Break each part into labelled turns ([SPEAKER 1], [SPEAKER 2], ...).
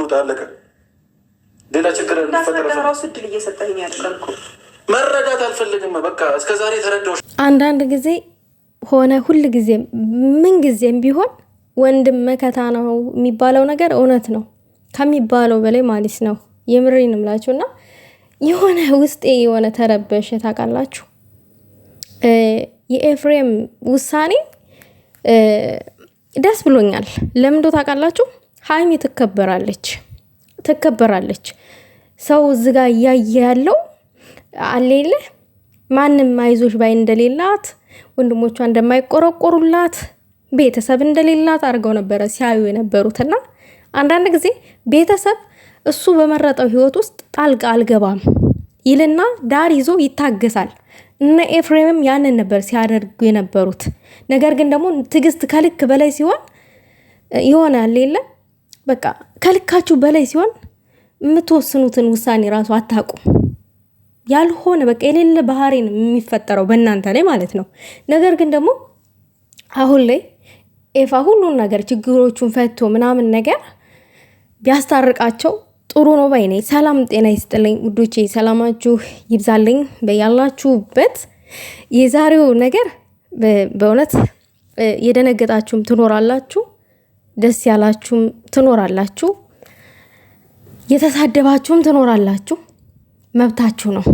[SPEAKER 1] ውጣ አለቀ። ሌላ ችግር እንዲፈጠር ራሱ እድል እየሰጠኝ ያልቀልኩ መረዳት አልፈልግም። በቃ እስከዛሬ ተረዳሁሽ።
[SPEAKER 2] አንዳንድ ጊዜ ሆነ ሁል ጊዜ ምን ጊዜም ቢሆን ወንድም መከታ ነው የሚባለው ነገር እውነት ነው ከሚባለው በላይ ማለት ነው። የምሬን እምላችሁና የሆነ ውስጤ የሆነ ተረበሸ ታውቃላችሁ። የኤፍሬም ውሳኔ ደስ ብሎኛል። ለምን ዶ ታውቃላችሁ? ሀይሚ ትከበራለች። ሰው እዚህ ጋር እያየ ያለው አሌለ ማንም አይዞሽ ባይ እንደሌላት፣ ወንድሞቿ እንደማይቆረቆሩላት፣ ቤተሰብ እንደሌላት አድርገው ነበረ ሲያዩ የነበሩትና አንዳንድ ጊዜ ቤተሰብ እሱ በመረጠው ህይወት ውስጥ ጣልቃ አልገባም ይልና ዳር ይዞ ይታገሳል። እነ ኤፍሬምም ያንን ነበር ሲያደርጉ የነበሩት። ነገር ግን ደግሞ ትግስት ከልክ በላይ ሲሆን ይሆናል የለ በቃ ከልካችሁ በላይ ሲሆን የምትወስኑትን ውሳኔ ራሱ አታውቁም። ያልሆነ በቃ የሌለ ባህሪን የሚፈጠረው በእናንተ ላይ ማለት ነው። ነገር ግን ደግሞ አሁን ላይ ኤፋ ሁሉን ነገር ችግሮቹን ፈቶ ምናምን ነገር ቢያስታርቃቸው ጥሩ ነው ባይ ነኝ። ሰላም ጤና ይስጥልኝ ውዶቼ፣ ሰላማችሁ ይብዛልኝ በያላችሁበት። የዛሬው ነገር በእውነት የደነገጣችሁም ትኖራላችሁ፣ ደስ ያላችሁም ትኖራላችሁ፣ የተሳደባችሁም ትኖራላችሁ። መብታችሁ ነው።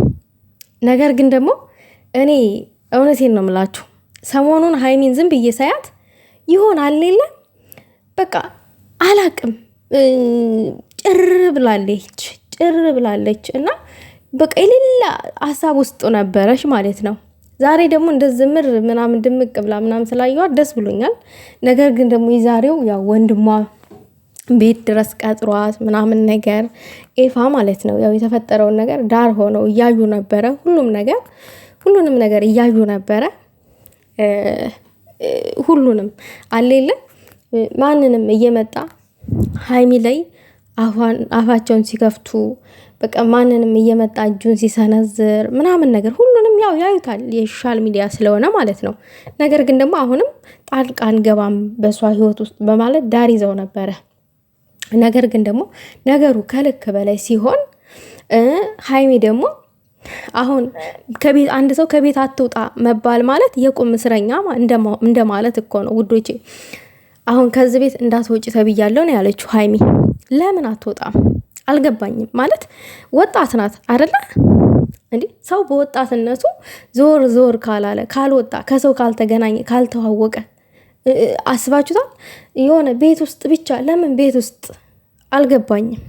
[SPEAKER 2] ነገር ግን ደግሞ እኔ እውነቴን ነው የምላችሁ ሰሞኑን ሀይሚን ዝም ብዬ ሳያት ይሆናል የለ በቃ አላቅም ጭር ብላለች እና በቃ የሌላ ሀሳብ ውስጥ ነበረች ማለት ነው። ዛሬ ደግሞ እንደዝምር ምናምን ድምቅ ብላ ምናምን ስላየዋት ደስ ብሎኛል። ነገር ግን ደግሞ የዛሬው ያው ወንድሟ ቤት ድረስ ቀጥሯት ምናምን ነገር ኤፋ ማለት ነው ያው የተፈጠረውን ነገር ዳር ሆነው እያዩ ነበረ። ሁሉንም ነገር እያዩ ነበረ። ሁሉንም አሌለ ማንንም እየመጣ ሀይሚ ላይ አፋቸውን ሲከፍቱ በቃ ማንንም እየመጣ እጁን ሲሰነዝር ምናምን ነገር ሁሉንም ያው ያዩታል የሶሻል ሚዲያ ስለሆነ ማለት ነው። ነገር ግን ደግሞ አሁንም ጣልቃ አንገባም በሷ ህይወት ውስጥ በማለት ዳር ይዘው ነበረ። ነገር ግን ደግሞ ነገሩ ከልክ በላይ ሲሆን ሀይሚ ደግሞ አሁን ከቤት አንድ ሰው ከቤት አትውጣ መባል ማለት የቁም እስረኛ እንደማለት እኮ ነው ውዶቼ። አሁን ከዚህ ቤት እንዳትወጪ ተብያለሁ ነው ያለችው ሀይሚ። ለምን አትወጣም አልገባኝም። ማለት ወጣት ናት አይደለ እንዴ? ሰው በወጣትነቱ ዞር ካላለ ካልወጣ ከሰው ካልተገናኘ ካልተዋወቀ አስባችሁታል? የሆነ ቤት ውስጥ ብቻ ለምን ቤት ውስጥ አልገባኝም።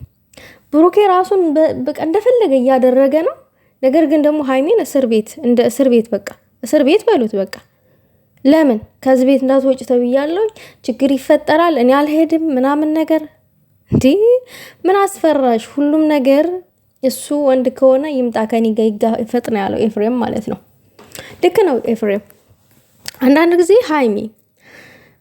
[SPEAKER 2] ብሩኬ ራሱን በቃ እንደፈለገ እያደረገ ነው። ነገር ግን ደግሞ ሀይሚን እንደ እስር ቤት በቃ እስር ቤት በሉት በቃ። ለምን ከዚህ ቤት እንዳትወጪ ተብያለሁ፣ ችግር ይፈጠራል፣ እኔ አልሄድም ምናምን ነገር እንዴ? ምን አስፈራሽ? ሁሉም ነገር እሱ ወንድ ከሆነ ይምጣ ከኔ ጋር ይፈጥና ያለው ኤፍሬም ማለት ነው። ልክ ነው ኤፍሬም። አንዳንድ ጊዜ ሀይሚ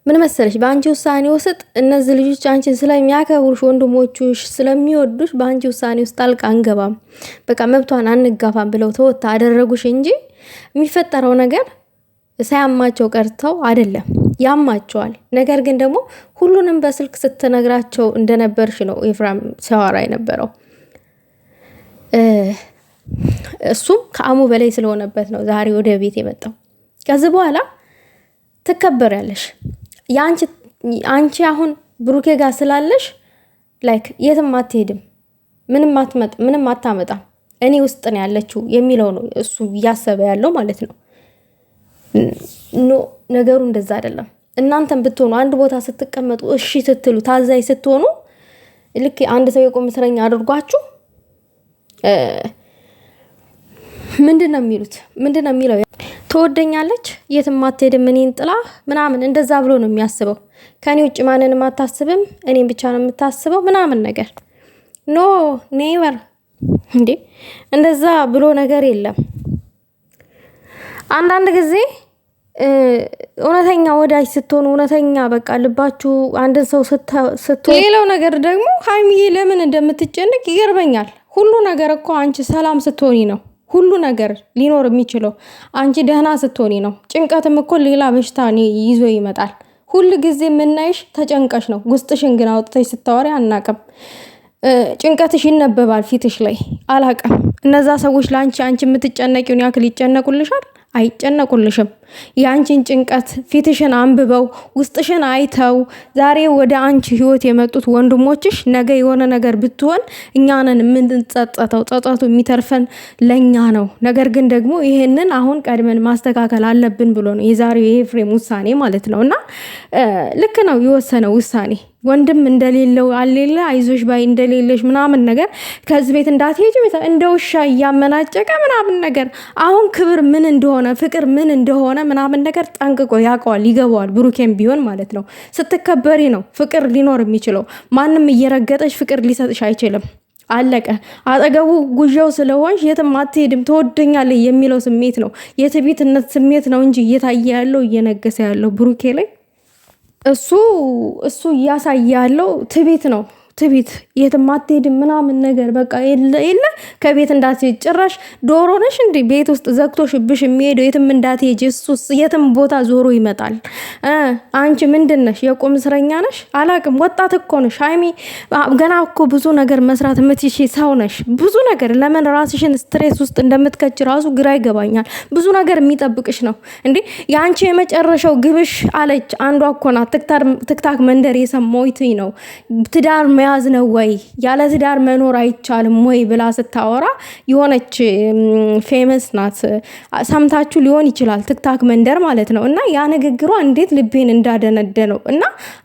[SPEAKER 2] ምን መሰለሽ በአንቺ ውሳኔ ውስጥ እነዚህ ልጆች አንቺን ስለሚያከብሩሽ ወንድሞቹሽ ስለሚወዱሽ በአንቺ ውሳኔ ውስጥ ጣልቃ አንገባም በቃ መብቷን አንጋፋም ብለው ተወታ አደረጉሽ እንጂ የሚፈጠረው ነገር ሳያማቸው ቀርተው አይደለም፣ ያማቸዋል። ነገር ግን ደግሞ ሁሉንም በስልክ ስትነግራቸው እንደነበርሽ ነው ኤፍሬም ሲያወራ የነበረው። እሱም ከአሙ በላይ ስለሆነበት ነው ዛሬ ወደ ቤት የመጣው። ከዚህ በኋላ ትከበሪያለሽ። አንቺ አሁን ብሩኬ ጋር ስላለሽ ላይክ የትም አትሄድም፣ ምንም አታመጣም፣ እኔ ውስጥ ነው ያለችው የሚለው ነው እሱ እያሰበ ያለው ማለት ነው። ኖ ነገሩ እንደዛ አይደለም። እናንተም ብትሆኑ አንድ ቦታ ስትቀመጡ እሺ ስትሉ ታዛይ ስትሆኑ ልክ አንድ ሰው የቆም እስረኛ አድርጓችሁ ምንድነው የሚለው ትወደኛለች የትም አትሄድም እኔን ጥላ ምናምን እንደዛ ብሎ ነው የሚያስበው። ከኔ ውጭ ማንንም አታስብም እኔን ብቻ ነው የምታስበው ምናምን ነገር። ኖ ኔቨር እንዴ እንደዛ ብሎ ነገር የለም። አንዳንድ ጊዜ እውነተኛ ወዳጅ ስትሆኑ እውነተኛ በቃ ልባችሁ አንድ ሰው ስትሆኑ፣ ሌላው ነገር ደግሞ ሀይሚዬ ለምን እንደምትጨንቅ ይገርመኛል። ሁሉ ነገር እኮ አንቺ ሰላም ስትሆኒ ነው ሁሉ ነገር ሊኖር የሚችለው። አንቺ ደህና ስትሆኒ ነው። ጭንቀትም እኮ ሌላ በሽታ ይዞ ይመጣል። ሁሉ ጊዜ የምናይሽ ተጨንቀሽ ነው። ውስጥሽን ግን አውጥተሽ ስታወሪ አናቅም። ጭንቀትሽ ይነበባል ፊትሽ ላይ። አላቅም እነዛ ሰዎች ለአንቺ የምትጨነቂውን ያክል ይጨነቁልሻል? አይጨነቁልሽም። የአንቺን ጭንቀት ፊትሽን አንብበው ውስጥሽን አይተው ዛሬ ወደ አንቺ ህይወት የመጡት ወንድሞችሽ ነገ የሆነ ነገር ብትሆን እኛንን የምንጸጸተው፣ ጸጸቱ የሚተርፈን ለኛ ነው። ነገር ግን ደግሞ ይሄንን አሁን ቀድመን ማስተካከል አለብን ብሎ ነው የዛሬው የኤፍሬም ውሳኔ ማለት ነው። እና ልክ ነው የወሰነው ውሳኔ። ወንድም እንደሌለው አሌለ አይዞሽ ባይ እንደሌለሽ ምናምን ነገር ከዚህ ቤት እንዳትሄጂ እንደ ውሻ እያመናጨቀ ምናምን ነገር። አሁን ክብር ምን እንደሆነ ፍቅር ምን እንደሆነ ምናምን ነገር ጠንቅቆ ያውቀዋል፣ ይገባዋል። ብሩኬም ቢሆን ማለት ነው። ስትከበሪ ነው ፍቅር ሊኖር የሚችለው። ማንም እየረገጠሽ ፍቅር ሊሰጥሽ አይችልም። አለቀ። አጠገቡ ጉዣው ስለሆንሽ የትም አትሄድም፣ ትወደኛለህ የሚለው ስሜት ነው፣ የትዕቢትነት ስሜት ነው እንጂ እየታየ ያለው እየነገሰ ያለው ብሩኬ ላይ እሱ እያሳየ ያለው ትዕቢት ነው። ትዕቢት የትም አትሄድም ምናምን ነገር በቃ የለ ከቤት እንዳትሄድ። ጭራሽ ዶሮ ነሽ እንዴ ቤት ውስጥ ዘግቶሽብሽ የሚሄደው? የትም እንዳትሄጂ እሱስ የትም ቦታ ዞሮ ይመጣል። አንቺ ምንድን ነሽ? የቁም እስረኛ ነሽ? አላቅም። ወጣት እኮ ነሽ ሀይሚ። ገና እኮ ብዙ ነገር መስራት የምትሽ ሰው ነሽ። ብዙ ነገር ለምን ራስሽን ስትሬስ ውስጥ እንደምትከች ራሱ ግራ ይገባኛል። ብዙ ነገር የሚጠብቅሽ ነው እንዴ። የአንቺ የመጨረሻው ግብሽ አለች አንዷ እኮ ናት ትክታክ መንደር የሰማሁት ነው ትዳር መያዝ ነው ወይ ያለ ትዳር መኖር አይቻልም ወይ ብላ ስታወራ የሆነች ፌመስ ናት፣ ሰምታችሁ ሊሆን ይችላል፣ ትክታክ መንደር ማለት ነው። እና ያ ንግግሯ እንዴት ልቤን እንዳደነደነው። እና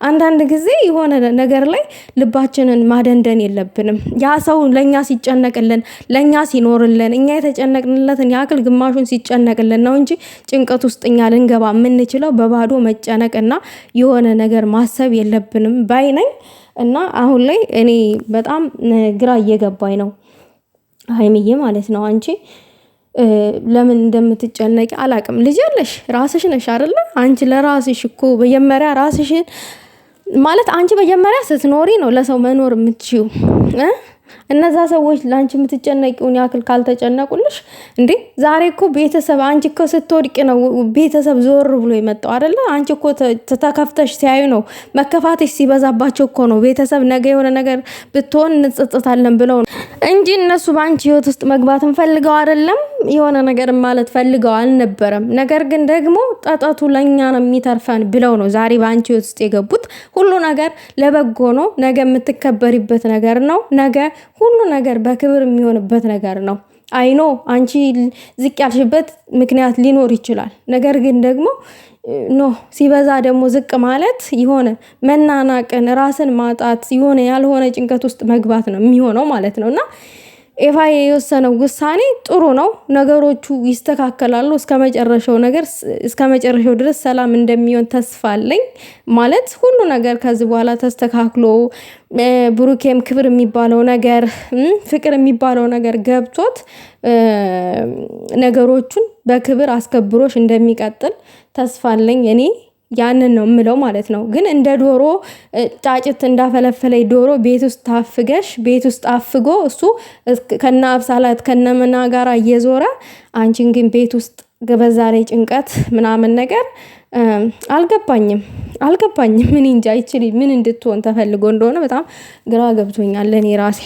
[SPEAKER 2] አንዳንድ ጊዜ የሆነ ነገር ላይ ልባችንን ማደንደን የለብንም። ያ ሰው ለኛ ሲጨነቅልን ለኛ ሲኖርልን እኛ የተጨነቅንለትን ያክል ግማሹን ሲጨነቅልን ነው እንጂ ጭንቀት ውስጥ እኛ ልንገባ የምንችለው በባዶ መጨነቅና የሆነ ነገር ማሰብ የለብንም ባይ ነኝ። እና አሁን ላይ እኔ በጣም ግራ እየገባኝ ነው ሀይሚዬ ማለት ነው። አንቺ ለምን እንደምትጨነቂ አላቅም። ልጅ ያለሽ ራስሽ ነሽ አይደለ? አንቺ ለራስሽ እኮ መጀመሪያ ራስሽን ማለት አንቺ መጀመሪያ ስትኖሪ ነው ለሰው መኖር የምትችይው። እነዛ ሰዎች ላንቺ የምትጨነቂውን ያክል ካልተጨነቁልሽ እንዴ ዛሬ እኮ ቤተሰብ አንቺ እኮ ስትወድቂ ነው ቤተሰብ ዞር ብሎ የመጣው አይደለ? አንቺ እኮ ተከፍተሽ ሲያዩ ነው መከፋትሽ ሲበዛባቸው እኮ ነው ቤተሰብ ነገ የሆነ ነገር ብትሆን እንጸጸታለን ብለው እንጂ እነሱ በአንቺ ህይወት ውስጥ መግባትን ፈልገው አይደለም፣ የሆነ ነገር ማለት ፈልገው አልነበረም። ነገር ግን ደግሞ ጣጣቱ ለኛ ነው የሚተርፈን ብለው ነው ዛሬ በአንቺ ህይወት ውስጥ የገቡት። ሁሉ ነገር ለበጎ ነው። ነገ የምትከበሪበት ነገር ነው። ነገ ሁሉ ነገር በክብር የሚሆንበት ነገር ነው። አይኖ አንቺ ዝቅ ያልሽበት ምክንያት ሊኖር ይችላል። ነገር ግን ደግሞ ሲበዛ ደግሞ ዝቅ ማለት የሆነ መናናቅን፣ ራስን ማጣት፣ የሆነ ያልሆነ ጭንቀት ውስጥ መግባት ነው የሚሆነው ማለት ነው። እና ኤፋ የወሰነው ውሳኔ ጥሩ ነው። ነገሮቹ ይስተካከላሉ። እስከ መጨረሻው ድረስ ሰላም እንደሚሆን ተስፋ አለኝ። ማለት ሁሉ ነገር ከዚህ በኋላ ተስተካክሎ ብሩኬም ክብር የሚባለው ነገር ፍቅር የሚባለው ነገር ገብቶት ነገሮቹን በክብር አስከብሮሽ እንደሚቀጥል ተስፋ አለኝ እኔ ያንን ነው የምለው ማለት ነው። ግን እንደ ዶሮ ጫጭት እንዳፈለፈለኝ ዶሮ ቤት ውስጥ ታፍገሽ ቤት ውስጥ አፍጎ እሱ ከነ አብሳላት ከነመና ጋራ እየዞረ አንቺን ግን ቤት ውስጥ ገበዛ ላይ ጭንቀት ምናምን ነገር አልገባኝም። ምን እንጃ ይችል ምን እንድትሆን ተፈልጎ እንደሆነ በጣም ግራ ገብቶኛል እኔ ራሴ።